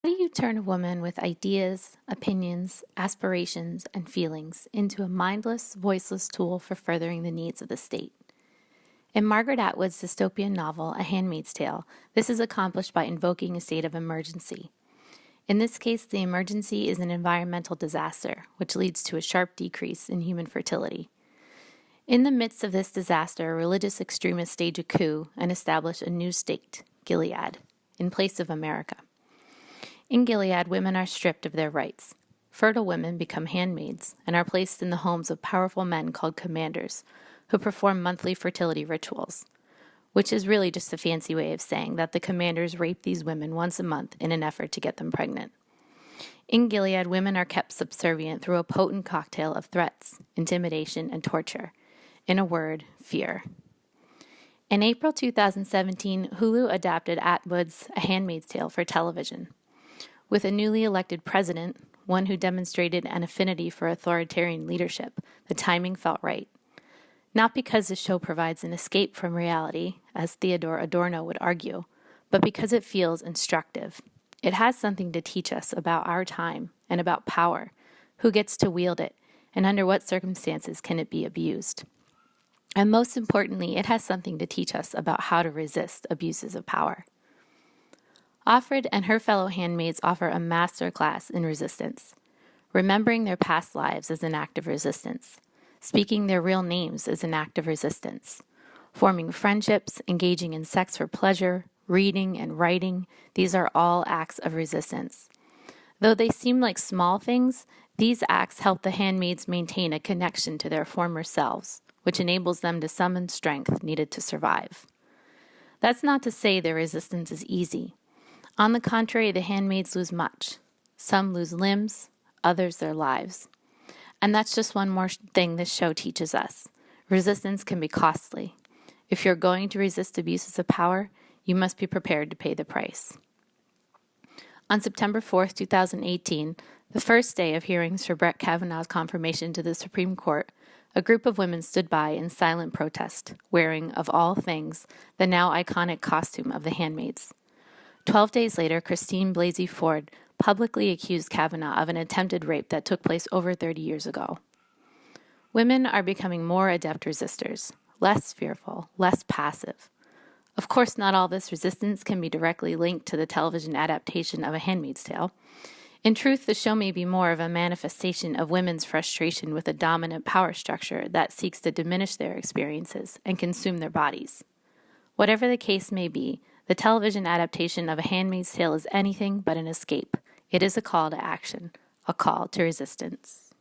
How do you turn a woman with ideas, opinions, aspirations, and feelings into a mindless, voiceless tool for furthering the needs of the state? In Margaret Atwood's dystopian novel, A Handmaid's Tale, this is accomplished by invoking a state of emergency. In this case, the emergency is an environmental disaster, which leads to a sharp decrease in human fertility. In the midst of this disaster, religious extremists stage a coup and establish a new state, Gilead, in place of America. In Gilead, women are stripped of their rights. Fertile women become handmaids and are placed in the homes of powerful men called commanders, who perform monthly fertility rituals, which is really just a fancy way of saying that the commanders rape these women once a month in an effort to get them pregnant. In Gilead, women are kept subservient through a potent cocktail of threats, intimidation, and torture. In a word, fear. In April 2017, Hulu adapted Atwood's A Handmaid's Tale for television. With a newly elected president, one who demonstrated an affinity for authoritarian leadership, the timing felt right. Not because the show provides an escape from reality, as Theodore Adorno would argue, but because it feels instructive. It has something to teach us about our time and about power, who gets to wield it, and under what circumstances can it be abused. And most importantly, it has something to teach us about how to resist abuses of power. Offred and her fellow handmaids offer a master class in resistance, remembering their past lives as an act of resistance, speaking their real names as an act of resistance, forming friendships, engaging in sex for pleasure, reading and writing. These are all acts of resistance. Though they seem like small things, these acts help the handmaids maintain a connection to their former selves, which enables them to summon strength needed to survive. That's not to say their resistance is easy. On the contrary, the handmaids lose much. Some lose limbs, others their lives. And that's just one more thing this show teaches us. Resistance can be costly. If you're going to resist abuses of power, you must be prepared to pay the price. On September 4th, 2018, the first day of hearings for Brett Kavanaugh's confirmation to the Supreme Court, a group of women stood by in silent protest, wearing, of all things, the now iconic costume of the handmaids. 12 days later, Christine Blasey Ford publicly accused Kavanaugh of an attempted rape that took place over 30 years ago. Women are becoming more adept resistors, less fearful, less passive. Of course, not all this resistance can be directly linked to the television adaptation of A Handmaid's Tale. In truth, the show may be more of a manifestation of women's frustration with a dominant power structure that seeks to diminish their experiences and consume their bodies. Whatever the case may be, the television adaptation of A Handmaid's Tale is anything but an escape. It is a call to action, a call to resistance.